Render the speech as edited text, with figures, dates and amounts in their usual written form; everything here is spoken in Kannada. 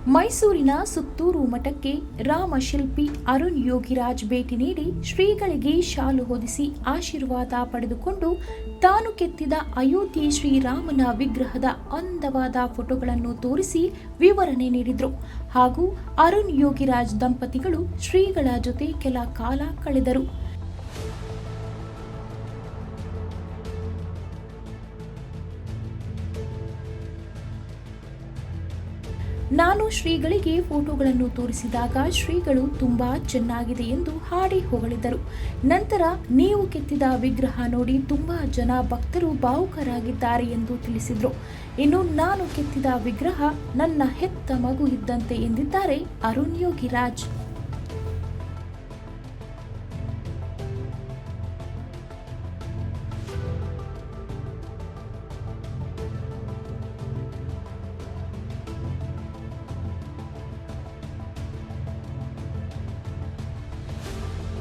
ಮೈಸೂರಿನ ಸುತ್ತೂರು ಮಠಕ್ಕೆ ರಾಮಶಿಲ್ಪಿ ಅರುಣ್ ಯೋಗಿರಾಜ್ ಭೇಟಿ ನೀಡಿ ಶ್ರೀಗಳಿಗೆ ಶಾಲು ಹೊದಿಸಿ ಆಶೀರ್ವಾದ ಪಡೆದುಕೊಂಡು ತಾನು ಕೆತ್ತಿದ ಅಯೋಧ್ಯೆ ಶ್ರೀರಾಮನ ವಿಗ್ರಹದ ಅಂದವಾದ ಫೋಟೋಗಳನ್ನು ತೋರಿಸಿ ವಿವರಣೆ ನೀಡಿದರು. ಹಾಗೂ ಅರುಣ್ ಯೋಗಿರಾಜ್ ದಂಪತಿಗಳು ಶ್ರೀಗಳ ಜೊತೆ ಕೆಲ ಕಾಲ ಕಳೆದರು. ನಾನು ಶ್ರೀಗಳಿಗೆ ಫೋಟೋಗಳನ್ನು ತೋರಿಸಿದಾಗ ಶ್ರೀಗಳು ತುಂಬಾ ಚೆನ್ನಾಗಿದೆ ಎಂದು ಹಾಡಿ ಹೊಗಳಿದರು. ನಂತರ ನೀವು ಕೆತ್ತಿದ ವಿಗ್ರಹ ನೋಡಿ ತುಂಬಾ ಜನ ಭಕ್ತರು ಭಾವುಕರಾಗಿದ್ದಾರೆ ಎಂದು ತಿಳಿಸಿದರು. ಇನ್ನು ನಾನು ಕೆತ್ತಿದ ವಿಗ್ರಹ ನನ್ನ ಹೆತ್ತ ಮಗು ಇದ್ದಂತೆ ಎಂದಿದ್ದಾರೆ ಅರುಣ್ ಯೋಗಿರಾಜ್.